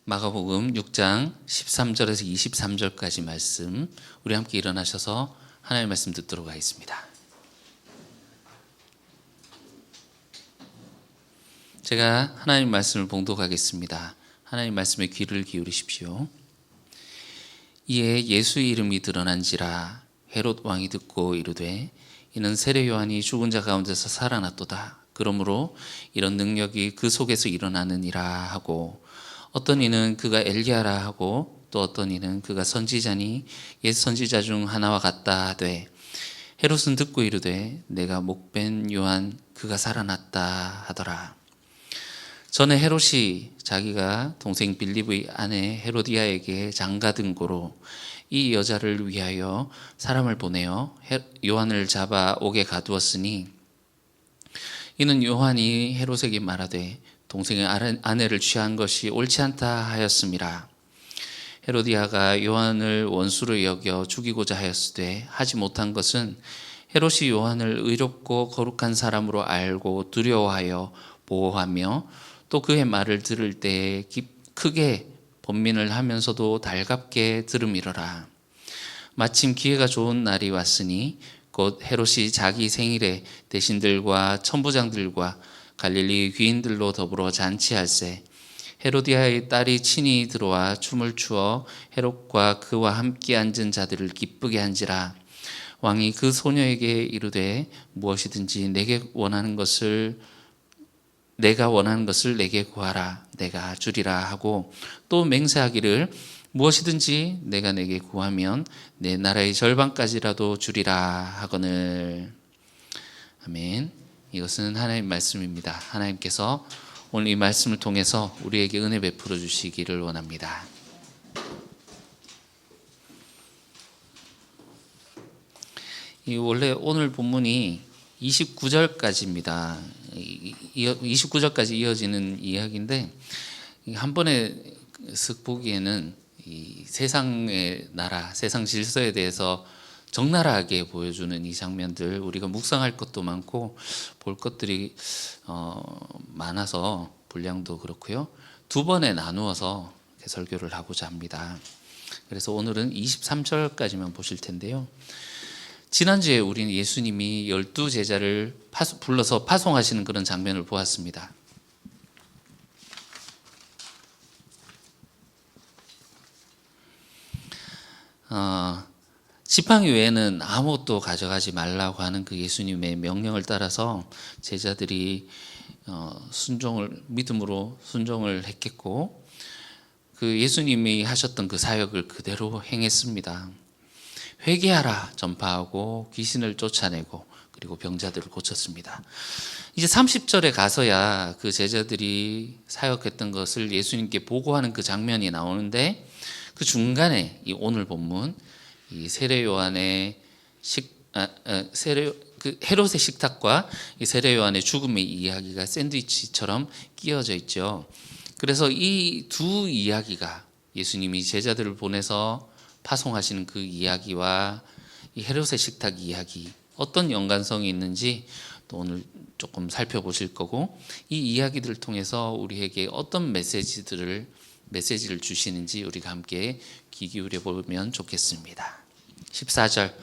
마가복음 6장 13절에서 23절까지 말씀, 우리 함께 일어나셔서 하나님의 말씀 듣도록 하겠습니다. 제가 하나님 말씀을 봉독하겠습니다. 하나님 말씀에 귀를 기울이십시오. 이에 예수의 이름이 드러난지라 헤롯 왕이 듣고 이르되 이는 세례 요한이 죽은 자 가운데서 살아났도다. 그러므로 이런 능력이 그 속에서 일어나느니라 하고, 어떤 이는 그가 엘리야라 하고, 또 어떤 이는 그가 선지자니 옛 선지자 중 하나와 같다 하되, 헤롯은 듣고 이르되 내가 목벤 요한 그가 살아났다 하더라. 전에 헤롯이 자기가 동생 빌립의 아내 헤로디아에게 장가든 고로 이 여자를 위하여 사람을 보내어 요한을 잡아 옥에 가두었으니, 이는 요한이 헤롯에게 말하되 동생의 아내를 취한 것이 옳지 않다 하였음이라. 헤로디아가 요한을 원수로 여겨 죽이고자 하였으되 하지 못한 것은 헤롯이 요한을 의롭고 거룩한 사람으로 알고 두려워하여 보호하며, 또 그의 말을 들을 때에 크게 번민을 하면서도 달갑게 들음이러라. 마침 기회가 좋은 날이 왔으니 곧 헤롯이 자기 생일에 대신들과 천부장들과 갈릴리 귀인들로 더불어 잔치할세, 헤로디아의 딸이 친히 들어와 춤을 추어 헤롯과 그와 함께 앉은 자들을 기쁘게 한지라. 왕이 그 소녀에게 이르되 무엇이든지 내가 원하는 것을 내게 구하라, 내가 주리라 하고, 또 맹세하기를 무엇이든지 내가 내게 구하면 내 나라의 절반까지라도 주리라 하거늘. 아멘. 이것은 하나님 말씀입니다. 하나님께서 오늘 이 말씀을 통해서 우리에게 은혜 베풀어 주시기를 원합니다. 원래 오늘 본문이 29절까지입니다. 29절까지 이어지는 이야기인데, 한 번에 쓱 보기에는 이 세상의 나라, 세상 질서에 대해서 적나라하게 보여주는 이 장면들, 우리가 묵상할 것도 많고 볼 것들이 많아서 분량도 그렇고요. 두 번에 나누어서 설교를 하고자 합니다. 그래서 오늘은 23절까지만 보실 텐데요. 지난주에 우리는 예수님이 12제자를 불러서 파송하시는 그런 장면을 보았습니다. 지팡이 외에는 아무것도 가져가지 말라고 하는 그 예수님의 명령을 따라서 제자들이 믿음으로 순종을 했겠고, 그 예수님이 하셨던 그 사역을 그대로 행했습니다. 회개하라 전파하고 귀신을 쫓아내고, 그리고 병자들을 고쳤습니다. 이제 30절에 가서야 그 제자들이 사역했던 것을 예수님께 보고하는 그 장면이 나오는데, 그 중간에 이 오늘 본문 이 세례 요한의 헤롯의 식탁과 이 세례 요한의 죽음의 이야기가 샌드위치처럼 끼어져 있죠. 그래서 이 두 이야기가, 예수님이 제자들을 보내서 파송하시는 그 이야기와 이 헤롯의 식탁 이야기, 어떤 연관성이 있는지 또 오늘 조금 살펴보실 거고, 이 이야기들을 통해서 우리에게 어떤 메시지를 주시는지 우리가 함께 귀 기울여 보면 좋겠습니다. 14절,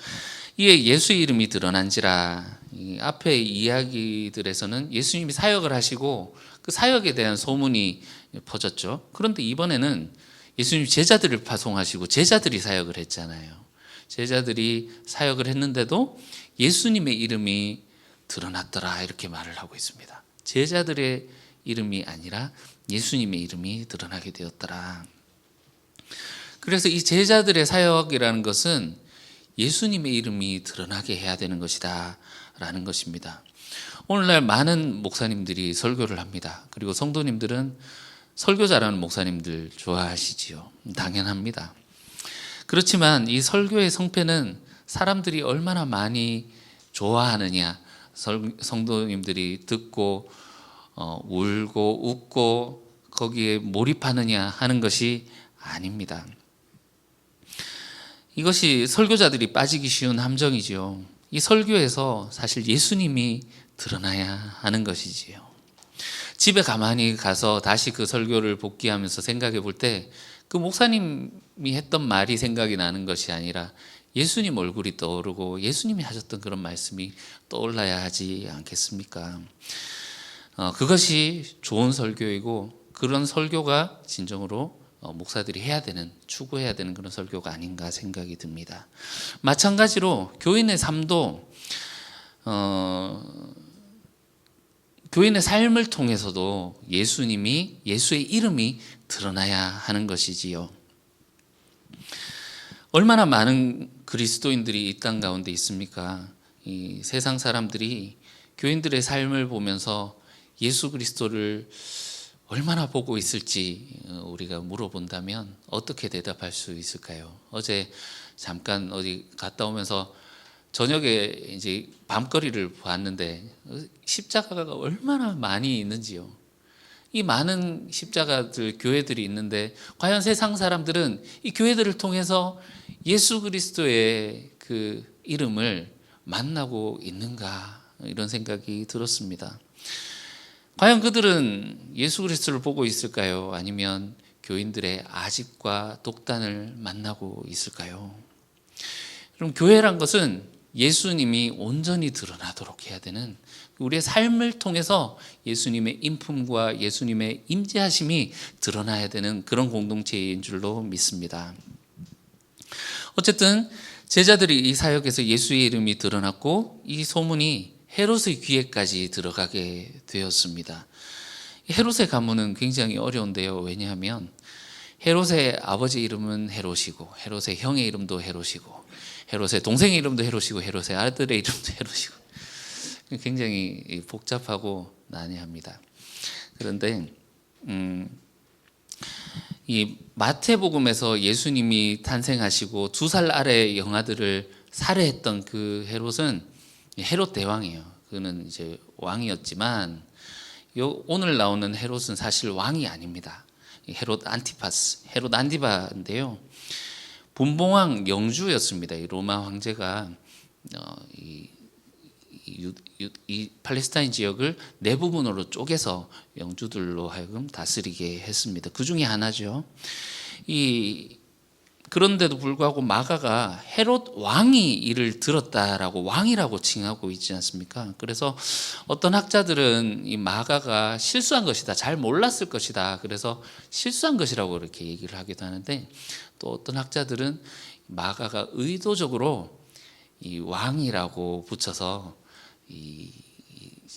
이에 예수의 이름이 드러난지라. 이 앞의 이야기들에서는 예수님이 사역을 하시고 그 사역에 대한 소문이 퍼졌죠. 그런데 이번에는 예수님이 제자들을 파송하시고 제자들이 사역을 했잖아요. 제자들이 사역을 했는데도 예수님의 이름이 드러났더라, 이렇게 말을 하고 있습니다. 제자들의 이름이 아니라 예수님의 이름이 드러나게 되었더라. 그래서 이 제자들의 사역이라는 것은 예수님의 이름이 드러나게 해야 되는 것이다 라는 것입니다. 오늘날 많은 목사님들이 설교를 합니다. 그리고 성도님들은 설교 잘하는 목사님들 좋아하시지요. 당연합니다. 그렇지만 이 설교의 성패는 사람들이 얼마나 많이 좋아하느냐, 성도님들이 듣고 울고 웃고 거기에 몰입하느냐 하는 것이 아닙니다. 이것이 설교자들이 빠지기 쉬운 함정이지요. 이 설교에서 사실 예수님이 드러나야 하는 것이지요. 집에 가만히 가서 다시 그 설교를 복기하면서 생각해 볼 때 그 목사님이 했던 말이 생각이 나는 것이 아니라 예수님 얼굴이 떠오르고 예수님이 하셨던 그런 말씀이 떠올라야 하지 않겠습니까? 그것이 좋은 설교이고 그런 설교가 진정으로 목사들이 해야 되는, 추구해야 되는 그런 설교가 아닌가 생각이 듭니다. 마찬가지로 교인의 삶도 교인의 삶을 통해서도 예수의 이름이 드러나야 하는 것이지요. 얼마나 많은 그리스도인들이 이 땅 가운데 있습니까? 이 세상 사람들이 교인들의 삶을 보면서 예수 그리스도를 얼마나 보고 있을지 우리가 물어본다면 어떻게 대답할 수 있을까요? 어제 잠깐 어디 갔다 오면서 저녁에 이제 밤거리를 봤는데 십자가가 얼마나 많이 있는지요. 이 많은 십자가들, 교회들이 있는데 과연 세상 사람들은 이 교회들을 통해서 예수 그리스도의 그 이름을 만나고 있는가, 이런 생각이 들었습니다. 과연 그들은 예수 그리스도를 보고 있을까요? 아니면 교인들의 아집과 독단을 만나고 있을까요? 그럼 교회란 것은 예수님이 온전히 드러나도록 해야 되는, 우리의 삶을 통해서 예수님의 인품과 예수님의 임재하심이 드러나야 되는 그런 공동체인 줄로 믿습니다. 어쨌든 제자들이 이 사역에서 예수의 이름이 드러났고 이 소문이 헤롯의 귀에까지 들어가게 되었습니다. 헤롯의 가문은 굉장히 어려운데요. 왜냐하면 헤롯의 아버지 이름은 헤롯이고 헤롯의 형의 이름도 헤롯이고 헤롯의 동생의 이름도 헤롯이고 헤롯의 아들의 이름도 헤롯이고 굉장히 복잡하고 난해합니다. 그런데 이 마태복음에서 예수님이 탄생하시고 2살 아래의 영아들을 살해했던 그 헤롯은 헤롯 대왕이에요. 그는 이제 왕이었지만 오늘 나오는 헤롯은 사실 왕이 아닙니다. 헤롯 안티파스, 헤롯 안티바인데요. 분봉왕 영주였습니다. 이 로마 황제가 이 팔레스타인 지역을 네 부분으로 쪼개서 영주들로 하여금 다스리게 했습니다. 그 중에 하나죠. 그런데도 불구하고 마가가 헤롯 왕이 이를 들었다라고 왕이라고 칭하고 있지 않습니까? 그래서 어떤 학자들은 이 마가가 실수한 것이다, 잘 몰랐을 것이다, 그래서 실수한 것이라고 이렇게 얘기를 하기도 하는데, 또 어떤 학자들은 마가가 의도적으로 이 왕이라고 붙여서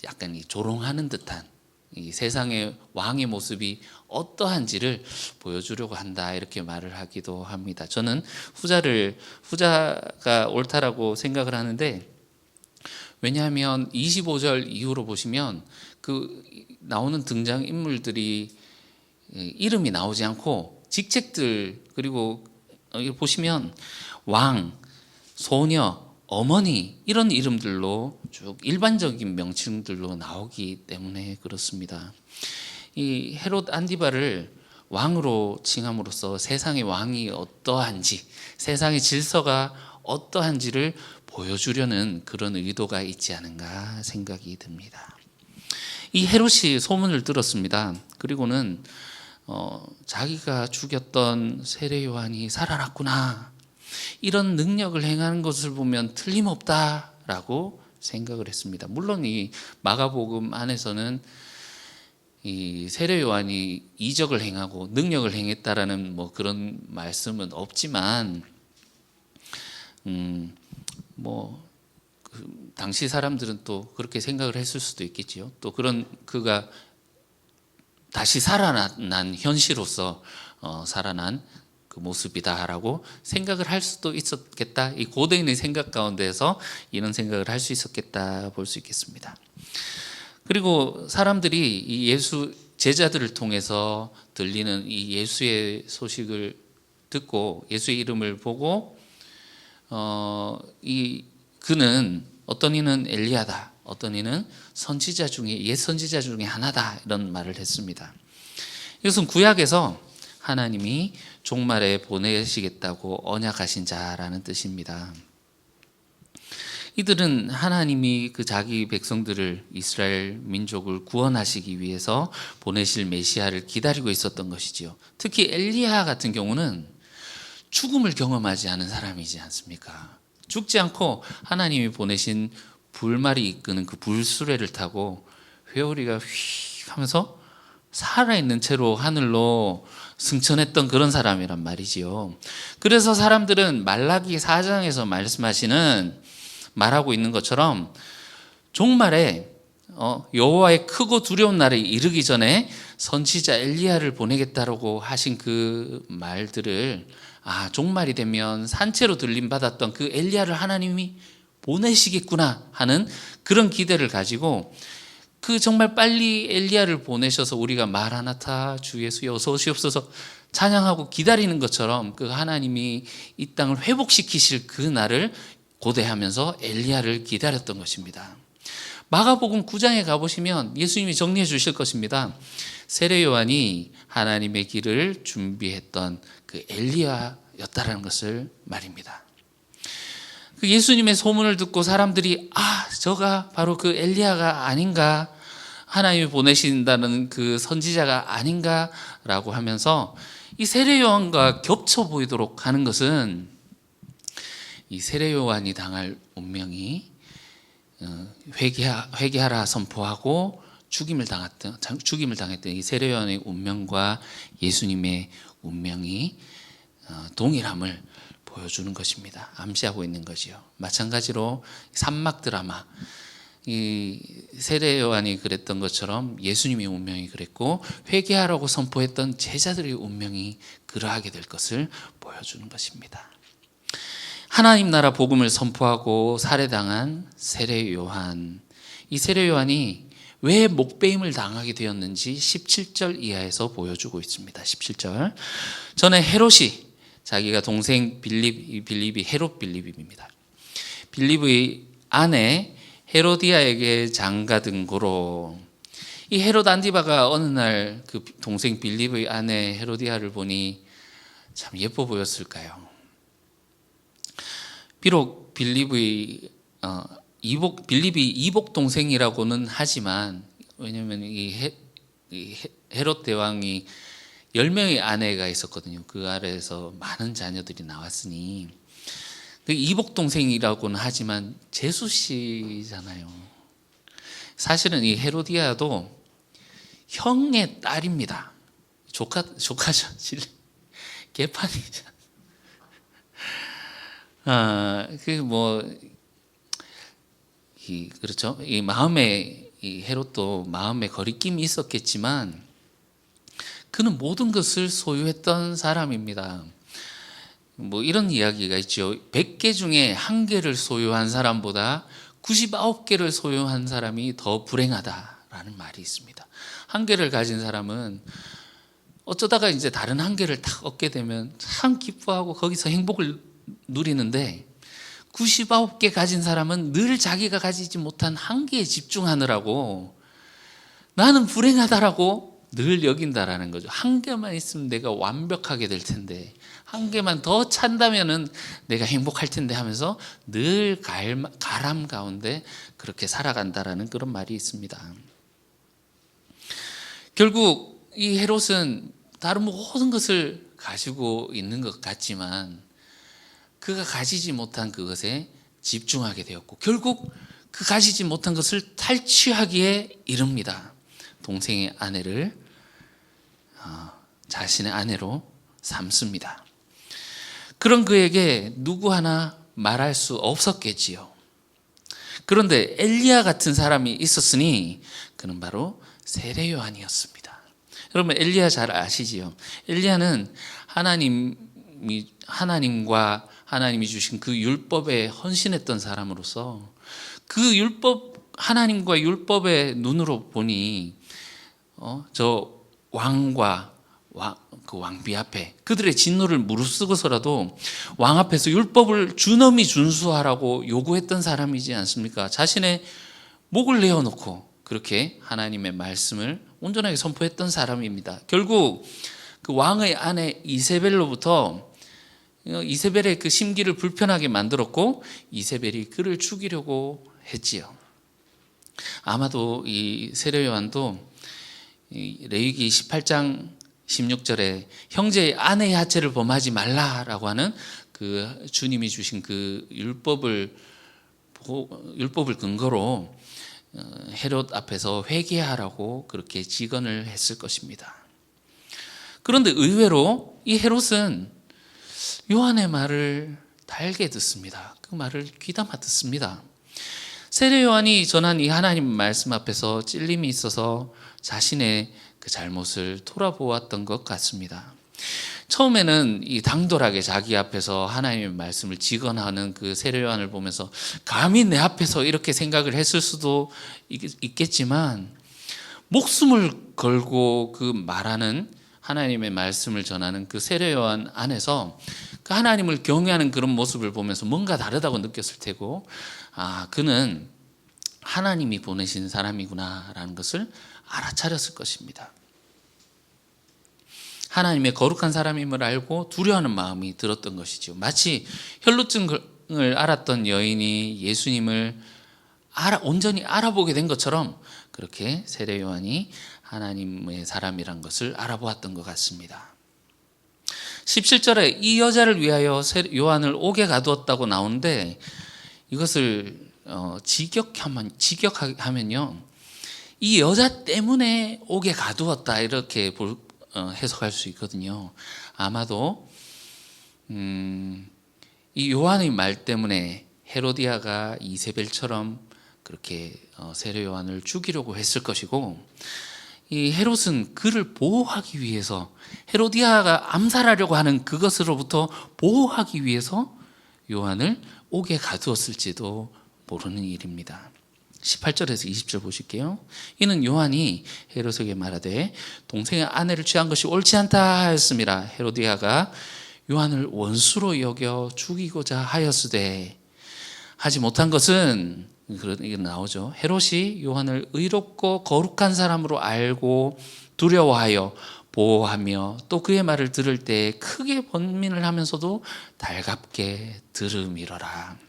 약간 조롱하는 듯한 이 세상의 왕의 모습이 어떠한지를 보여주려고 한다, 이렇게 말을 하기도 합니다. 저는 후자가 옳다라고 생각을 하는데, 왜냐하면 25절 이후로 보시면 그 나오는 등장 인물들이 이름이 나오지 않고 직책들, 그리고 여기 보시면 왕, 소녀, 어머니, 이런 이름들로 쭉 일반적인 명칭들로 나오기 때문에 그렇습니다. 이 헤롯 안디바를 왕으로 칭함으로써 세상의 왕이 어떠한지, 세상의 질서가 어떠한지를 보여주려는 그런 의도가 있지 않은가 생각이 듭니다. 이 헤롯이 소문을 들었습니다. 그리고는 자기가 죽였던 세례 요한이 살아났구나, 이런 능력을 행하는 것을 보면 틀림없다라고 생각을 했습니다. 물론 이 마가복음 안에서는 이 세례 요한이 이적을 행하고 능력을 행했다라는 뭐 그런 말씀은 없지만, 당시 사람들은 또 그렇게 생각을 했을 수도 있겠지요. 또 그가 다시 살아난 현시로서 살아난 그 모습이다라고 생각을 할 수도 있었겠다. 이 고대인의 생각 가운데서 이런 생각을 할 수 있었겠다 볼 수 있겠습니다. 그리고 사람들이 이 예수 제자들을 통해서 들리는 이 예수의 소식을 듣고 예수의 이름을 보고 그는 어떤 이는 엘리야다, 어떤 이는 선지자 중에 옛 선지자 중에 하나다, 이런 말을 했습니다. 이것은 구약에서 하나님이 종말에 보내시겠다고 언약하신 자라는 뜻입니다. 이들은 하나님이 그 자기 백성들을, 이스라엘 민족을 구원하시기 위해서 보내실 메시아를 기다리고 있었던 것이지요. 특히 엘리야 같은 경우는 죽음을 경험하지 않은 사람이지 않습니까? 죽지 않고 하나님이 보내신 불말이 이끄는 그 불수레를 타고 회오리가 휘 하면서 살아있는 채로 하늘로 승천했던 그런 사람이란 말이지요. 그래서 사람들은 말라기 4장에서 말하고 있는 것처럼 종말에 여호와의 크고 두려운 날이 이르기 전에 선지자 엘리야를 보내겠다라고 하신 그 말들을 종말이 되면 산채로 들림받았던 그 엘리야를 하나님이 보내시겠구나 하는 그런 기대를 가지고 그 정말 빨리 엘리야를 보내셔서 우리가 마라나타 주 예수여 어서 오시옵소서 찬양하고 기다리는 것처럼 그 하나님이 이 땅을 회복시키실 그 날을 고대하면서 엘리야를 기다렸던 것입니다. 마가복음 9장에 가보시면 예수님이 정리해 주실 것입니다. 세례 요한이 하나님의 길을 준비했던 그 엘리야였다라는 것을 말입니다. 그 예수님의 소문을 듣고 사람들이 저가 바로 그 엘리야가 아닌가, 하나님이 보내신다는 그 선지자가 아닌가라고 하면서 이 세례 요한과 겹쳐 보이도록 하는 것은 이 세례 요한이 당할 운명이 회개하라 선포하고 죽임을 당했던 이 세례 요한의 운명과 예수님의 운명이 동일함을 보여주는 것입니다. 암시하고 있는 것이요. 마찬가지로 산막 드라마, 이 세례 요한이 그랬던 것처럼 예수님의 운명이 그랬고 회개하라고 선포했던 제자들의 운명이 그러하게 될 것을 보여주는 것입니다. 하나님 나라 복음을 선포하고 살해당한 세례 요한, 이 세례 요한이 왜 목배임을 당하게 되었는지 17절 이하에서 보여주고 있습니다. 17절, 전에 헤롯이 자기가 동생 빌립이 헤롯 빌립입니다. 빌립의 아내 헤로디아에게 장가든 고로, 이 헤롯 안디바가 어느 날 그 동생 빌립의 아내 헤로디아를 보니 참 예뻐 보였을까요? 비록 빌립이 이복 동생이라고는 하지만, 왜냐하면 이 헤롯 대왕이 10명의 아내가 있었거든요. 그 아래에서 많은 자녀들이 나왔으니 그 이복 동생이라고는 하지만 제수씨잖아요. 사실은 이 헤로디아도 형의 딸입니다. 조카죠. 개판이죠. 그렇죠. 이 헤롯도 마음에 거리낌이 있었겠지만 그는 모든 것을 소유했던 사람입니다. 이런 이야기가 있죠. 100개 중에 1개를 소유한 사람보다 99개를 소유한 사람이 더 불행하다라는 말이 있습니다. 1개를 가진 사람은 어쩌다가 이제 다른 1개를 딱 얻게 되면 참 기뻐하고 거기서 행복을 누리는데, 99개 가진 사람은 늘 자기가 가지지 못한 1개에 집중하느라고 나는 불행하다라고 늘 여긴다라는 거죠. 1개만 있으면 내가 완벽하게 될 텐데, 1개만 더 찬다면은 내가 행복할 텐데 하면서 늘 가람 가운데 그렇게 살아간다라는 그런 말이 있습니다. 결국 이 헤롯은 다른 모든 것을 가지고 있는 것 같지만 그가 가지지 못한 그것에 집중하게 되었고, 결국 그 가지지 못한 것을 탈취하기에 이릅니다. 동생의 아내를 자신의 아내로 삼습니다. 그런 그에게 누구 하나 말할 수 없었겠지요. 그런데 엘리야 같은 사람이 있었으니 그는 바로 세례 요한이었습니다. 여러분, 엘리야 잘 아시지요? 엘리야는 하나님과 하나님이 주신 그 율법에 헌신했던 사람으로서 그 하나님과 율법의 눈으로 보니 저 왕과 그 왕비 앞에 그들의 진노를 무릅쓰고서라도 왕 앞에서 율법을 준엄히 준수하라고 요구했던 사람이지 않습니까? 자신의 목을 내어놓고 그렇게 하나님의 말씀을 온전하게 선포했던 사람입니다. 결국 그 왕의 아내 이세벨로부터 이세벨의 그 심기를 불편하게 만들었고 이세벨이 그를 죽이려고 했지요. 아마도 이 세례 요한도 레위기 18장 16절에 형제의 아내의 하체를 범하지 말라라고 하는 그 주님이 주신 그 율법을 근거로 헤롯 앞에서 회개하라고 그렇게 직언을 했을 것입니다. 그런데 의외로 이 헤롯은 요한의 말을 달게 듣습니다. 그 말을 귀담아 듣습니다. 세례 요한이 전한 이 하나님 말씀 앞에서 찔림이 있어서 자신의 그 잘못을 돌아보았던 것 같습니다. 처음에는 이 당돌하게 자기 앞에서 하나님의 말씀을 직언하는 그 세례 요한을 보면서 감히 내 앞에서 이렇게 생각을 했을 수도 있겠지만, 목숨을 걸고 그 말하는 하나님의 말씀을 전하는 그 세례 요한 안에서 그 하나님을 경외하는 그런 모습을 보면서 뭔가 다르다고 느꼈을 테고, 그는 하나님이 보내신 사람이구나라는 것을 알아차렸을 것입니다. 하나님의 거룩한 사람임을 알고 두려워하는 마음이 들었던 것이죠. 마치 혈루증을 앓았던 여인이 예수님을 온전히 알아보게 된 것처럼 그렇게 세례 요한이 하나님의 사람이란 것을 알아보았던 것 같습니다. 17절에 이 여자를 위하여 요한을 옥에 가두었다고 나오는데, 이것을 직역하면요, 이 여자 때문에 옥에 가두었다 이렇게 해석할 수 있거든요. 아마도 이 요한의 말 때문에 헤로디아가 이세벨처럼 그렇게 세례 요한을 죽이려고 했을 것이고, 이 헤롯은 그를 보호하기 위해서, 헤로디아가 암살하려고 하는 그것으로부터 보호하기 위해서 요한을 옥에 가두었을지도 모르는 일입니다. 18절에서 20절 보실게요. 이는 요한이 헤롯에게 말하되 동생의 아내를 취한 것이 옳지 않다 하였습니다. 헤로디아가 요한을 원수로 여겨 죽이고자 하였으되 하지 못한 것은, 이게 나오죠. 헤롯이 요한을 의롭고 거룩한 사람으로 알고 두려워하여 보호하며 또 그의 말을 들을 때 크게 번민을 하면서도 달갑게 들음이러라.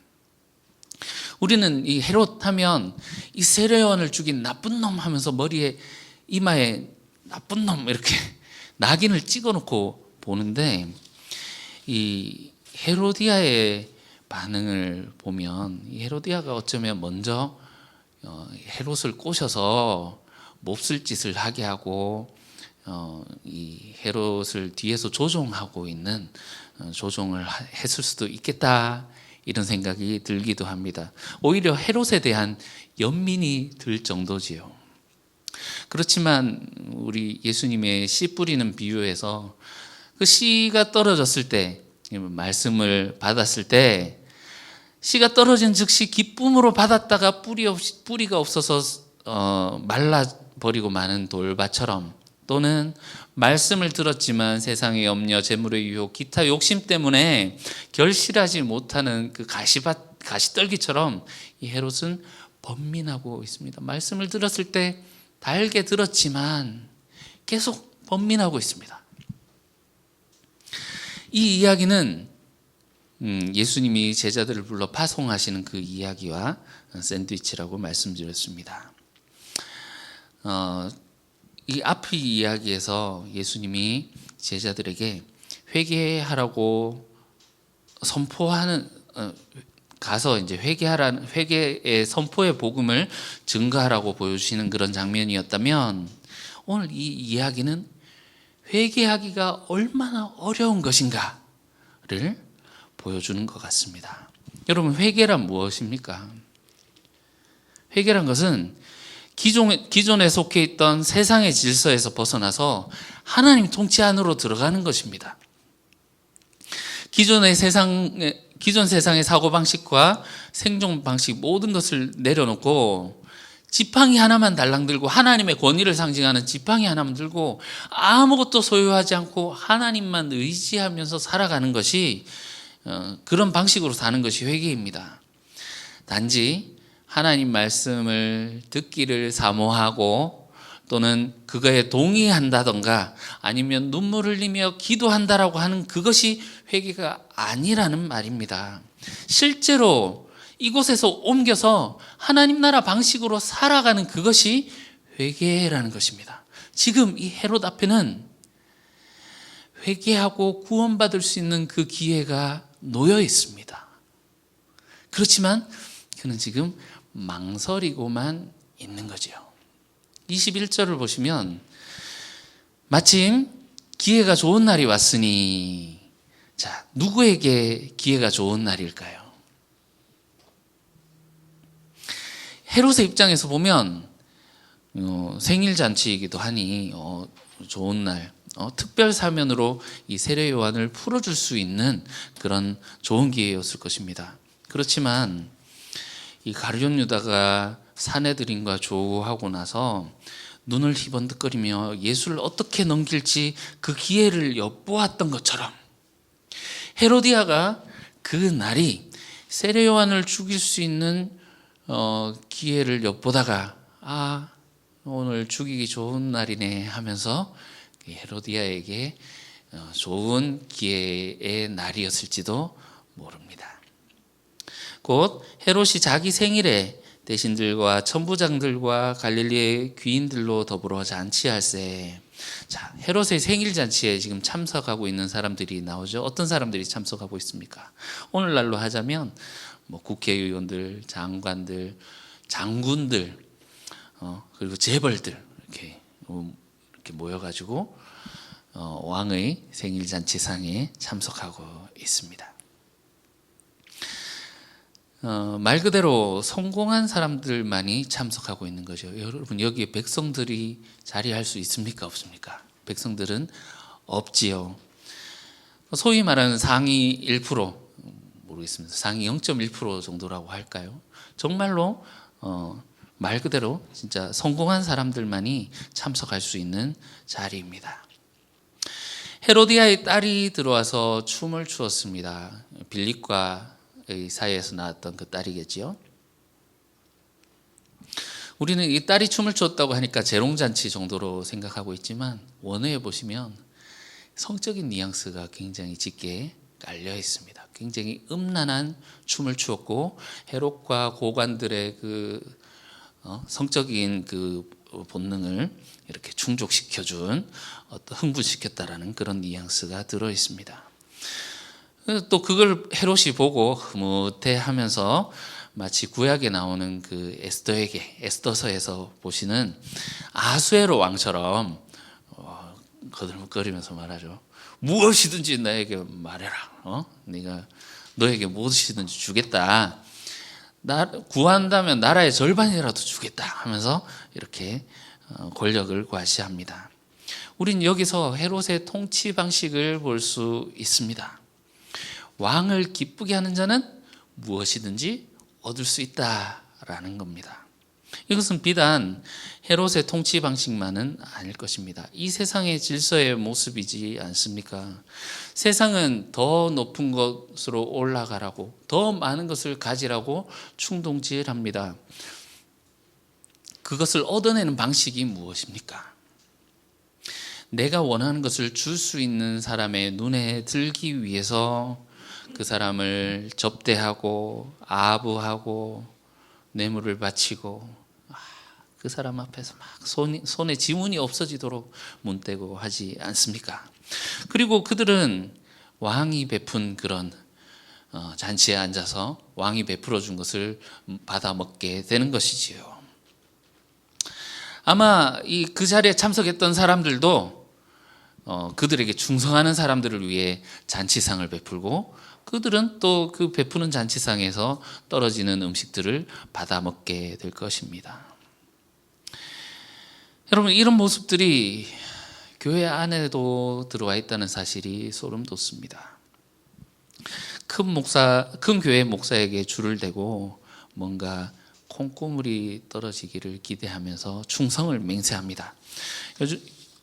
우리는 이 헤롯 하면 이 세례 요한을 죽인 나쁜 놈 하면서 머리에 이마에 나쁜 놈 이렇게 낙인을 찍어놓고 보는데, 이 헤로디아의 반응을 보면 이 헤로디아가 어쩌면 먼저 헤롯을 꼬셔서 몹쓸 짓을 하게 하고 이 헤롯을 뒤에서 조종하고 있는, 조종을 했을 수도 있겠다 이런 생각이 들기도 합니다. 오히려 헤롯에 대한 연민이 들 정도지요. 그렇지만 우리 예수님의 씨 뿌리는 비유에서 그 씨가 떨어졌을 때, 말씀을 받았을 때 씨가 떨어진 즉시 기쁨으로 받았다가 뿌리가 없어서 말라버리고 마는 돌밭처럼, 또는 말씀을 들었지만 세상의 염려, 재물의 유혹, 기타 욕심 때문에 결실하지 못하는 그 가시떨기처럼 이 헤롯은 번민하고 있습니다. 말씀을 들었을 때 달게 들었지만 계속 번민하고 있습니다. 이 이야기는 예수님이 제자들을 불러 파송하시는 그 이야기와 샌드위치라고 말씀드렸습니다. 이 앞의 이야기에서 예수님이 제자들에게 회개하라고 선포하는, 가서 이제 회개의 선포의 복음을 증거하라고 보여주시는 그런 장면이었다면, 오늘 이 이야기는 회개하기가 얼마나 어려운 것인가를 보여주는 것 같습니다. 여러분, 회개란 무엇입니까? 회개란 것은 기존에 속해 있던 세상의 질서에서 벗어나서 하나님 통치 안으로 들어가는 것입니다. 기존 세상의 사고방식과 생존 방식 모든 것을 내려놓고 지팡이 하나만 달랑 들고, 하나님의 권위를 상징하는 지팡이 하나만 들고 아무것도 소유하지 않고 하나님만 의지하면서 살아가는 것이, 그런 방식으로 사는 것이 회개입니다. 단지 하나님 말씀을 듣기를 사모하고 또는 그거에 동의한다던가 아니면 눈물 흘리며 기도한다라고 하는 그것이 회개가 아니라는 말입니다. 실제로 이곳에서 옮겨서 하나님 나라 방식으로 살아가는 그것이 회개라는 것입니다. 지금 이 헤롯 앞에는 회개하고 구원받을 수 있는 그 기회가 놓여 있습니다. 그렇지만 그는 지금 망설이고만 있는 거죠. 21절을 보시면 마침 기회가 좋은 날이 왔으니, 자, 누구에게 기회가 좋은 날일까요? 헤롯의 입장에서 보면 생일 잔치이기도 하니 좋은 날, 특별 사면으로 이 세례 요한을 풀어줄 수 있는 그런 좋은 기회였을 것입니다. 그렇지만 이 가룟 유다가 사내들인과 조우하고 나서 눈을 희번득거리며 예수를 어떻게 넘길지 그 기회를 엿보았던 것처럼 헤로디아가 그 날이 세례 요한을 죽일 수 있는 기회를 엿보다가 오늘 죽이기 좋은 날이네 하면서 헤로디아에게 좋은 기회의 날이었을지도 모릅니다. 곧 헤롯이 자기 생일에 대신들과 천부장들과 갈릴리의 귀인들로 더불어 잔치할세. 자, 헤롯의 생일 잔치에 지금 참석하고 있는 사람들이 나오죠. 어떤 사람들이 참석하고 있습니까? 오늘날로 하자면 국회의원들, 장관들, 장군들, 그리고 재벌들 이렇게 모여가지고 왕의 생일 잔치상에 참석하고 있습니다. 말 그대로 성공한 사람들만이 참석하고 있는 거죠. 여러분, 여기에 백성들이 자리할 수 있습니까? 없습니까? 백성들은 없지요. 소위 말하는 상위 1%, 모르겠습니다. 상위 0.1% 정도라고 할까요? 정말로 말 그대로 진짜 성공한 사람들만이 참석할 수 있는 자리입니다. 헤로디아의 딸이 들어와서 춤을 추었습니다. 빌립과 사이에서 나왔던 그 딸이겠지요. 우리는 이 딸이 춤을 췄다고 하니까 재롱잔치 정도로 생각하고 있지만 원어에 보시면 성적인 뉘앙스가 굉장히 짙게 깔려 있습니다. 굉장히 음란한 춤을 추었고 헤롯과 고관들의 그 성적인 그 본능을 이렇게 충족시켜준, 흥분시켰다라는 그런 뉘앙스가 들어 있습니다. 또 그걸 헤롯이 보고 흐뭇해하면서 마치 구약에 나오는 그 에스더서에서 보시는 아수에로 왕처럼 거들먹거리면서 말하죠. 무엇이든지 나에게 말해라. 네가 너에게 무엇이든지 주겠다. 구한다면 나라의 절반이라도 주겠다 하면서 이렇게 권력을 과시합니다. 우린 여기서 헤롯의 통치 방식을 볼 수 있습니다. 왕을 기쁘게 하는 자는 무엇이든지 얻을 수 있다라는 겁니다. 이것은 비단 헤롯의 통치 방식만은 아닐 것입니다. 이 세상의 질서의 모습이지 않습니까? 세상은 더 높은 것으로 올라가라고, 더 많은 것을 가지라고 충동질합니다. 그것을 얻어내는 방식이 무엇입니까? 내가 원하는 것을 줄 수 있는 사람의 눈에 들기 위해서 그 사람을 접대하고 아부하고 뇌물을 바치고 그 사람 앞에서 막 손에 지문이 없어지도록 문대고 하지 않습니까? 그리고 그들은 왕이 베푼 그런 잔치에 앉아서 왕이 베풀어 준 것을 받아 먹게 되는 것이지요. 아마 그 자리에 참석했던 사람들도 그들에게 충성하는 사람들을 위해 잔치상을 베풀고 그들은 또 그 베푸는 잔치상에서 떨어지는 음식들을 받아 먹게 될 것입니다. 여러분, 이런 모습들이 교회 안에도 들어와 있다는 사실이 소름 돋습니다. 큰 교회 목사에게 줄을 대고 뭔가 콩고물이 떨어지기를 기대하면서 충성을 맹세합니다.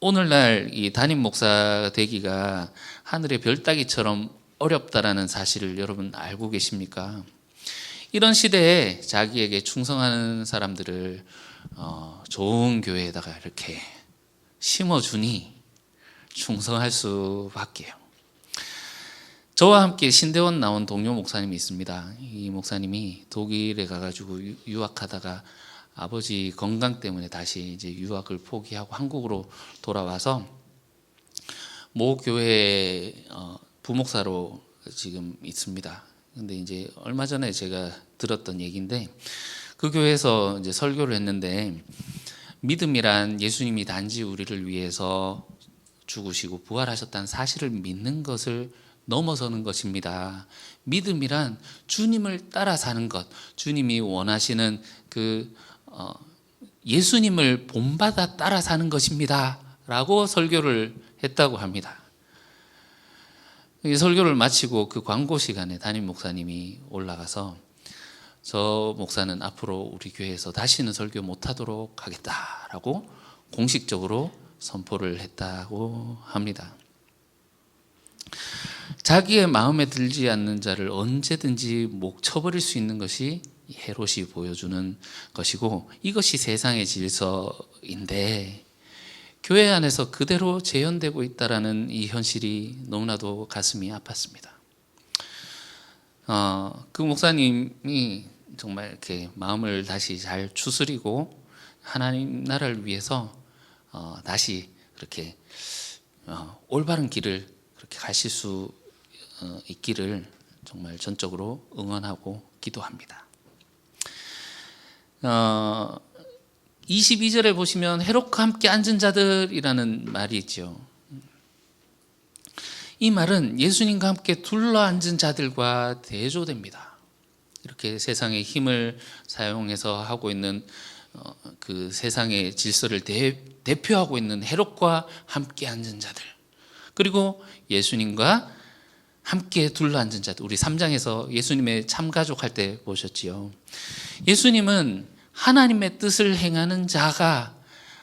오늘날 이 담임 목사 되기가 하늘의 별 따기처럼 어렵다라는 사실을 여러분 알고 계십니까? 이런 시대에 자기에게 충성하는 사람들을 좋은 교회에다가 이렇게 심어주니 충성할 수밖에요. 저와 함께 신대원 나온 동료 목사님이 있습니다. 이 목사님이 독일에 가가지고 유학하다가 아버지 건강 때문에 다시 이제 유학을 포기하고 한국으로 돌아와서 모 교회 부목사로 지금 있습니다. 근데 이제 얼마 전에 제가 들었던 얘기인데 그 교회에서 이제 설교를 했는데 믿음이란 예수님이 단지 우리를 위해서 죽으시고 부활하셨다는 사실을 믿는 것을 넘어서는 것입니다. 믿음이란 주님을 따라 사는 것, 주님이 원하시는 예수님을 본받아 따라 사는 것입니다. 라고 설교를 했다고 합니다. 이 설교를 마치고 그 광고 시간에 담임 목사님이 올라가서 저 목사는 앞으로 우리 교회에서 다시는 설교 못하도록 하겠다라고 공식적으로 선포를 했다고 합니다. 자기의 마음에 들지 않는 자를 언제든지 목 쳐버릴 수 있는 것이 헤롯이 보여주는 것이고 이것이 세상의 질서인데 교회 안에서 그대로 재현되고 있다라는 이 현실이 너무나도 가슴이 아팠습니다. 그 목사님이 정말 이렇게 마음을 다시 잘 추스리고 하나님 나라를 위해서 다시 그렇게 올바른 길을 그렇게 가실 수 있기를 정말 전적으로 응원하고 기도합니다. 22절에 보시면 헤롯과 함께 앉은 자들이라는 말이 있죠. 이 말은 예수님과 함께 둘러앉은 자들과 대조됩니다. 이렇게 세상의 힘을 사용해서 하고 있는 그 세상의 질서를 대표하고 있는 헤롯과 함께 앉은 자들, 그리고 예수님과 함께 둘러앉은 자들. 우리 3장에서 예수님의 참가족 할 때 보셨지요. 예수님은 하나님의 뜻을 행하는 자가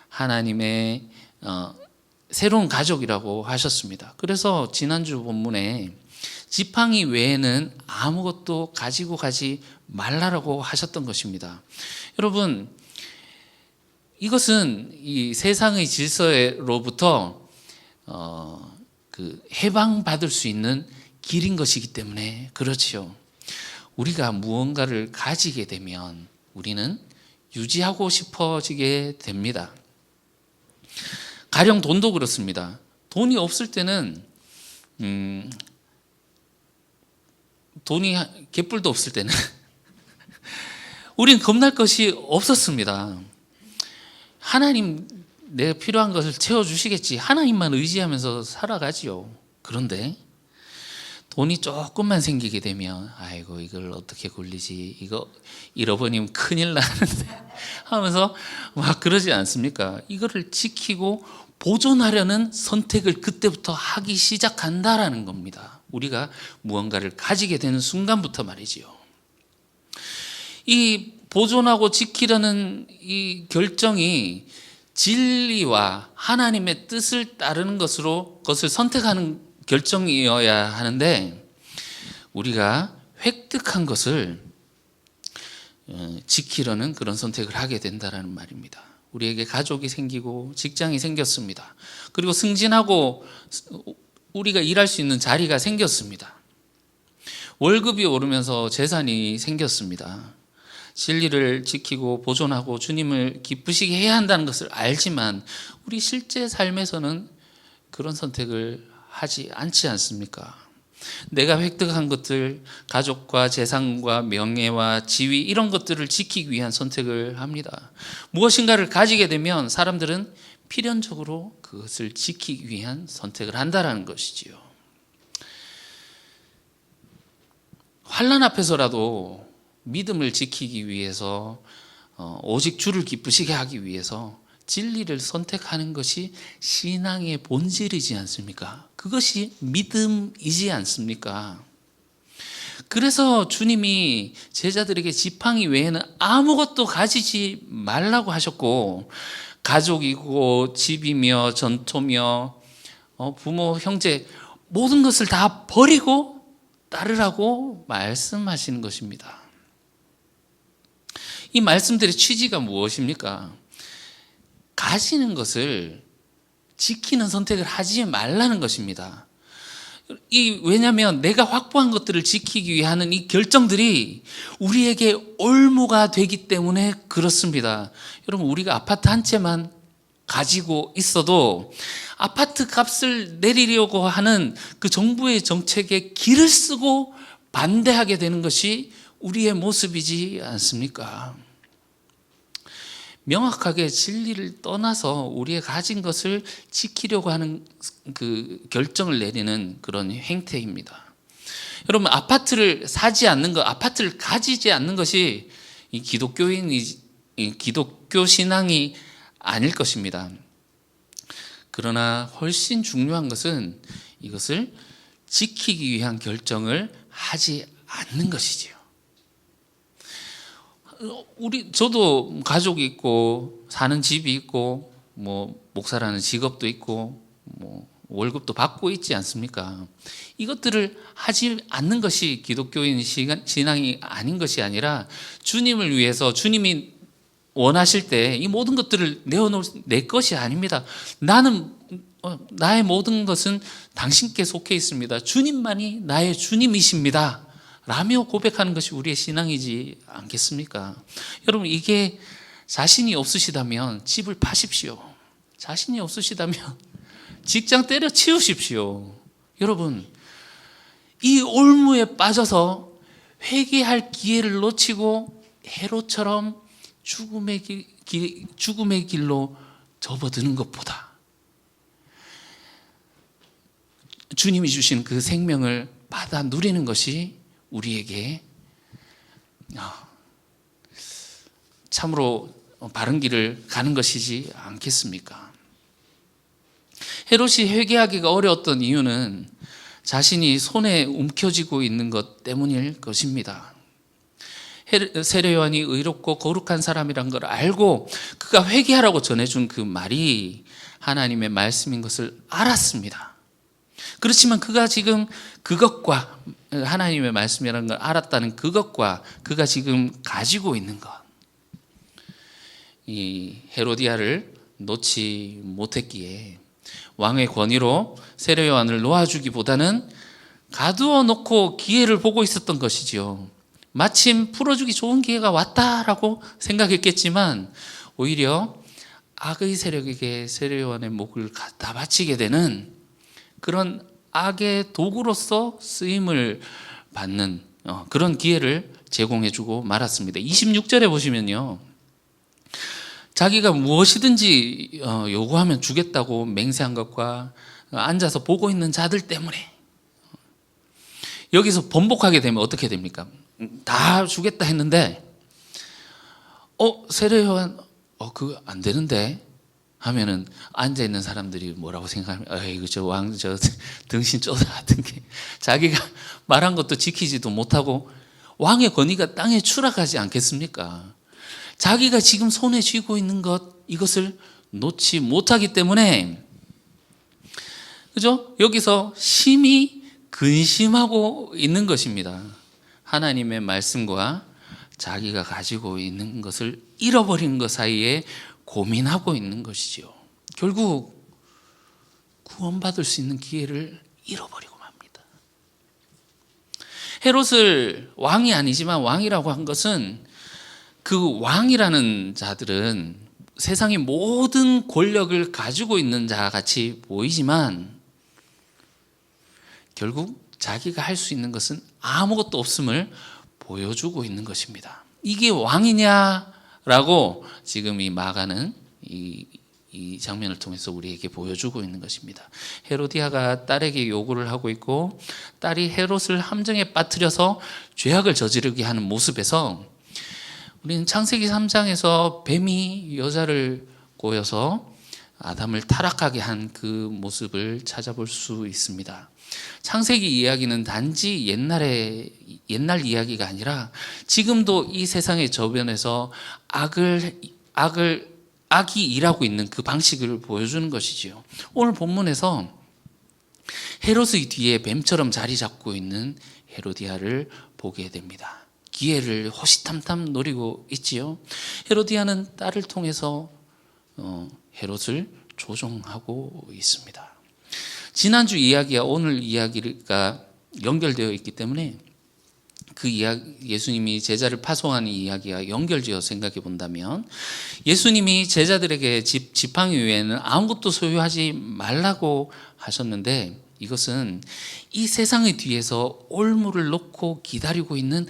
하나님의 새로운 가족이라고 하셨습니다. 그래서 지난주 본문에 지팡이 외에는 아무것도 가지고 가지 말라라고 하셨던 것입니다. 여러분, 이것은 이 세상의 질서로부터 해방받을 수 있는 길인 것이기 때문에 그렇지요. 우리가 무언가를 가지게 되면 우리는 유지하고 싶어지게 됩니다. 가령 돈도 그렇습니다. 돈이 없을 때는 돈이 개뿔도 없을 때는 우린 겁날 것이 없었습니다. 하나님 내가 필요한 것을 채워주시겠지, 하나님만 의지하면서 살아가지요. 그런데 돈이 조금만 생기게 되면 아이고 이걸 어떻게 굴리지, 이거 잃어버리면 큰일 나는데 하면서 막 그러지 않습니까? 이거를 지키고 보존하려는 선택을 그때부터 하기 시작한다라는 겁니다. 우리가 무언가를 가지게 되는 순간부터 말이지요. 이 보존하고 지키려는 이 결정이 진리와 하나님의 뜻을 따르는 것을 선택하는 결정이어야 하는데 우리가 획득한 것을 지키려는 그런 선택을 하게 된다는 말입니다. 우리에게 가족이 생기고 직장이 생겼습니다. 그리고 승진하고 우리가 일할 수 있는 자리가 생겼습니다. 월급이 오르면서 재산이 생겼습니다. 진리를 지키고 보존하고 주님을 기쁘시게 해야 한다는 것을 알지만 우리 실제 삶에서는 그런 선택을 하지 않지 않습니까? 내가 획득한 것들, 가족과 재산과 명예와 지위, 이런 것들을 지키기 위한 선택을 합니다. 무엇인가를 가지게 되면 사람들은 필연적으로 그것을 지키기 위한 선택을 한다는 것이지요. 환난 앞에서라도 믿음을 지키기 위해서 오직 주를 기쁘시게 하기 위해서 진리를 선택하는 것이 신앙의 본질이지 않습니까? 그것이 믿음이지 않습니까? 그래서 주님이 제자들에게 지팡이 외에는 아무것도 가지지 말라고 하셨고, 가족이고 집이며 전토며 부모, 형제 모든 것을 다 버리고 따르라고 말씀하시는 것입니다. 이 말씀들의 취지가 무엇입니까? 가지는 것을 지키는 선택을 하지 말라는 것입니다. 왜냐하면 내가 확보한 것들을 지키기 위해 하는 이 결정들이 우리에게 올무가 되기 때문에 그렇습니다. 여러분, 우리가 아파트 한 채만 가지고 있어도 아파트 값을 내리려고 하는 그 정부의 정책에 길을 쓰고 반대하게 되는 것이 우리의 모습이지 않습니까? 명확하게 진리를 떠나서 우리의 가진 것을 지키려고 하는 그 결정을 내리는 그런 행태입니다. 여러분, 아파트를 사지 않는 것, 아파트를 가지지 않는 것이 이 기독교 신앙이 아닐 것입니다. 그러나 훨씬 중요한 것은 이것을 지키기 위한 결정을 하지 않는 것이지요. 저도 가족이 있고 사는 집이 있고 목사라는 직업도 있고 월급도 받고 있지 않습니까? 이것들을 하지 않는 것이 기독교인 신앙이 아닌 것이 아니라 주님을 위해서 주님이 원하실 때 이 모든 것들을 내어놓을 내 것이 아닙니다. 나의 모든 것은 당신께 속해 있습니다. 주님만이 나의 주님이십니다. 라며 고백하는 것이 우리의 신앙이지 않겠습니까? 여러분, 이게 자신이 없으시다면 집을 파십시오. 자신이 없으시다면 직장 때려치우십시오. 여러분, 이 올무에 빠져서 회개할 기회를 놓치고 헤롯처럼 죽음의 길로 접어드는 것보다 주님이 주신 그 생명을 받아 누리는 것이 우리에게 참으로 바른 길을 가는 것이지 않겠습니까? 헤롯이 회개하기가 어려웠던 이유는 자신이 손에 움켜쥐고 있는 것 때문일 것입니다. 세례 요한이 의롭고 거룩한 사람이란 걸 알고 그가 회개하라고 전해준 그 말이 하나님의 말씀인 것을 알았습니다. 그렇지만 그가 지금 그것과 하나님의 말씀이라는 걸 알았다는 그것과 그가 지금 가지고 있는 것, 이 헤로디아를 놓지 못했기에 왕의 권위로 세례 요한을 놓아주기보다는 가두어 놓고 기회를 보고 있었던 것이지요. 마침 풀어주기 좋은 기회가 왔다라고 생각했겠지만 오히려 악의 세력에게 세례 요한의 목을 갖다 바치게 되는 그런 악의 도구로서 쓰임을 받는 그런 기회를 제공해주고 말았습니다. 26절에 보시면요, 자기가 무엇이든지 요구하면 주겠다고 맹세한 것과 앉아서 보고 있는 자들 때문에 여기서 번복하게 되면 어떻게 됩니까? 다 주겠다 했는데 세례 요한 그거 안 되는데 하면은 앉아있는 사람들이 뭐라고 생각하면 이거 저 왕 저 등신 쪼다 같은 게 자기가 말한 것도 지키지도 못하고 왕의 권위가 땅에 추락하지 않겠습니까? 자기가 지금 손에 쥐고 있는 이것을 놓지 못하기 때문에, 그죠? 여기서 심히 근심하고 있는 것입니다. 하나님의 말씀과 자기가 가지고 있는 것을 잃어버린 것 사이에 고민하고 있는 것이죠. 결국 구원받을 수 있는 기회를 잃어버리고 맙니다. 헤롯을 왕이 아니지만 왕이라고 한 것은 그 왕이라는 자들은 세상의 모든 권력을 가지고 있는 자 같이 보이지만 결국 자기가 할 수 있는 것은 아무것도 없음을 보여주고 있는 것입니다. 이게 왕이냐라고 지금 이 마가는 이 장면을 통해서 우리에게 보여주고 있는 것입니다. 헤로디아가 딸에게 요구를 하고 있고 딸이 헤롯을 함정에 빠뜨려서 죄악을 저지르게 하는 모습에서 우리는 창세기 3장에서 뱀이 여자를 꼬여서 아담을 타락하게 한 그 모습을 찾아볼 수 있습니다. 창세기 이야기는 단지 옛날 이야기가 아니라 지금도 이 세상의 저변에서 악이 일하고 있는 그 방식을 보여주는 것이지요. 오늘 본문에서 헤롯의 뒤에 뱀처럼 자리 잡고 있는 헤로디아를 보게 됩니다. 기회를 호시탐탐 노리고 있지요. 헤로디아는 딸을 통해서 헤롯을 조종하고 있습니다. 지난주 이야기와 오늘 이야기가 연결되어 있기 때문에 그 예수님이 제자를 파송하는 이야기와 연결지어 생각해 본다면, 예수님이 제자들에게 지팡이 외에는 아무것도 소유하지 말라고 하셨는데, 이것은 이 세상의 뒤에서 올무를 놓고 기다리고 있는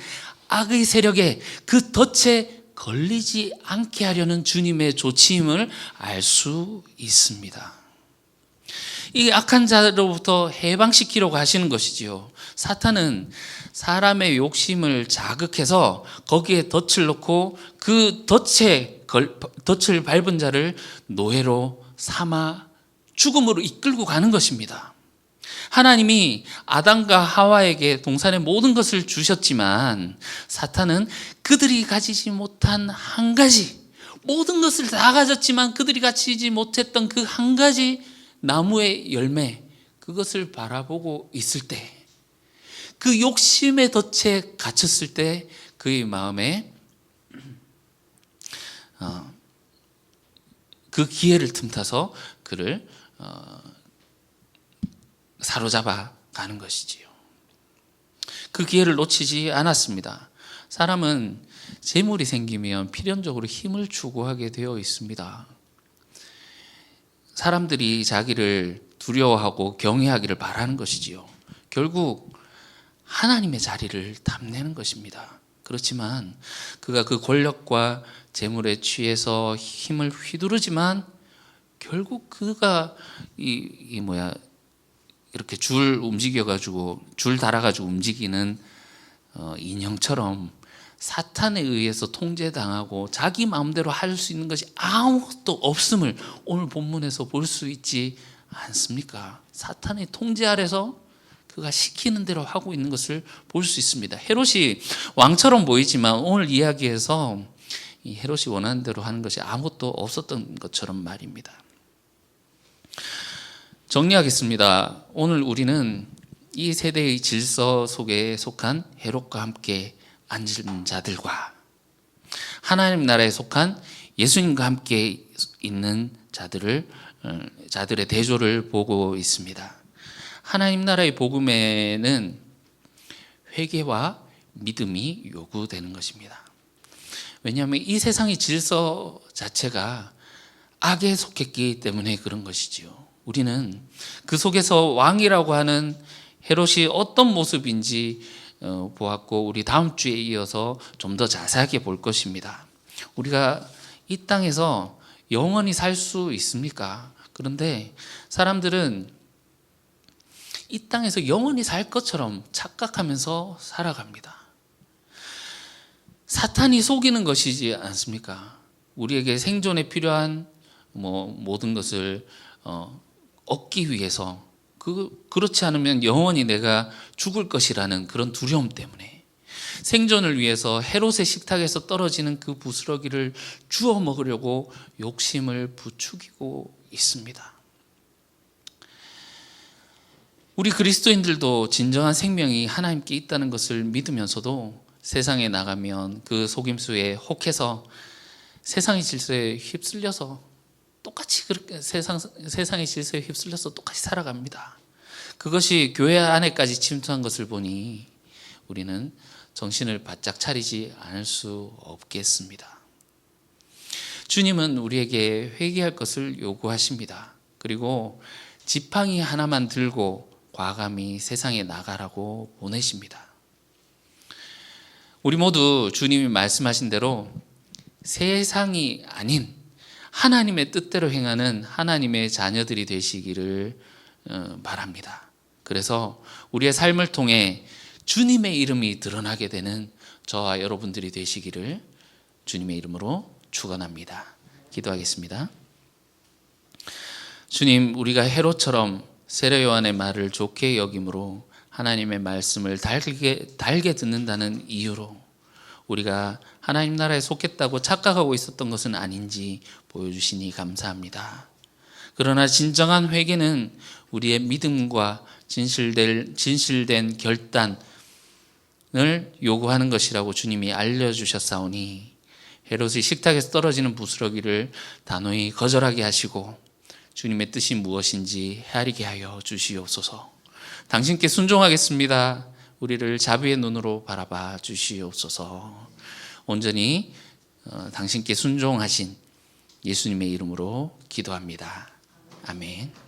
악의 세력에 그 덫에 걸리지 않게 하려는 주님의 조치임을 알 수 있습니다. 이 악한 자로부터 해방시키려고 하시는 것이지요. 사탄은 사람의 욕심을 자극해서 거기에 덫을 놓고 그 덫을 밟은 자를 노예로 삼아 죽음으로 이끌고 가는 것입니다. 하나님이 아담과 하와에게 동산의 모든 것을 주셨지만, 사탄은 그들이 가지지 못한 한 가지, 모든 것을 다 가졌지만 그들이 가지지 못했던 그 한 가지 나무의 열매, 그것을 바라보고 있을 때, 그 욕심의 덫에 갇혔을 때 그의 마음에 그 기회를 틈타서 그를 사로잡아 가는 것이지요. 그 기회를 놓치지 않았습니다. 사람은 재물이 생기면 필연적으로 힘을 추구하게 되어 있습니다. 사람들이 자기를 두려워하고 경외하기를 바라는 것이지요. 결국 하나님의 자리를 탐내는 것입니다. 그렇지만 그가 그 권력과 재물에 취해서 힘을 휘두르지만, 결국 그가 이렇게 줄 달아가지고 움직이는 인형처럼 사탄에 의해서 통제당하고 자기 마음대로 할 수 있는 것이 아무것도 없음을 오늘 본문에서 볼 수 있지 않습니까? 사탄의 통제 아래서 그가 시키는 대로 하고 있는 것을 볼 수 있습니다. 헤롯이 왕처럼 보이지만 오늘 이야기에서 이 헤롯이 원하는 대로 하는 것이 아무것도 없었던 것처럼 말입니다. 정리하겠습니다. 오늘 우리는 이 세대의 질서 속에 속한 헤롯과 함께 앉은 자들과 하나님 나라에 속한 예수님과 함께 있는 자들의 대조를 보고 있습니다. 하나님 나라의 복음에는 회개와 믿음이 요구되는 것입니다. 왜냐하면 이 세상의 질서 자체가 악에 속했기 때문에 그런 것이지요. 우리는 그 속에서 왕이라고 하는 헤롯이 어떤 모습인지 보았고, 우리 다음 주에 이어서 좀 더 자세하게 볼 것입니다. 우리가 이 땅에서 영원히 살 수 있습니까? 그런데 사람들은 이 땅에서 영원히 살 것처럼 착각하면서 살아갑니다. 사탄이 속이는 것이지 않습니까? 우리에게 생존에 필요한 모든 것을 얻기 위해서, 그렇지 않으면 영원히 내가 죽을 것이라는 그런 두려움 때문에 생존을 위해서 헤롯의 식탁에서 떨어지는 그 부스러기를 주워 먹으려고 욕심을 부추기고 있습니다. 우리 그리스도인들도 진정한 생명이 하나님께 있다는 것을 믿으면서도 세상에 나가면 그 속임수에 혹해서 세상의 질서에 휩쓸려서 똑같이 그렇게 세상의 질서에 휩쓸려서 똑같이 살아갑니다. 그것이 교회 안에까지 침투한 것을 보니 우리는 정신을 바짝 차리지 않을 수 없겠습니다. 주님은 우리에게 회개할 것을 요구하십니다. 그리고 지팡이 하나만 들고 과감히 세상에 나가라고 보내십니다. 우리 모두 주님이 말씀하신 대로 세상이 아닌 하나님의 뜻대로 행하는 하나님의 자녀들이 되시기를 바랍니다. 그래서 우리의 삶을 통해 주님의 이름이 드러나게 되는 저와 여러분들이 되시기를 주님의 이름으로 축원합니다. 기도하겠습니다. 주님, 우리가 헤롯처럼 세례 요한의 말을 좋게 여김으로 하나님의 말씀을 달게 듣는다는 이유로 우리가 하나님 나라에 속했다고 착각하고 있었던 것은 아닌지 보여주시니 감사합니다. 그러나 진정한 회개는 우리의 믿음과 진실된 결단, 요구하는 것이라고 주님이 알려주셨사오니 헤롯의 식탁에서 떨어지는 부스러기를 단호히 거절하게 하시고 주님의 뜻이 무엇인지 헤아리게 하여 주시옵소서. 당신께 순종하겠습니다. 우리를 자비의 눈으로 바라봐 주시옵소서. 온전히 당신께 순종하신 예수님의 이름으로 기도합니다. 아멘.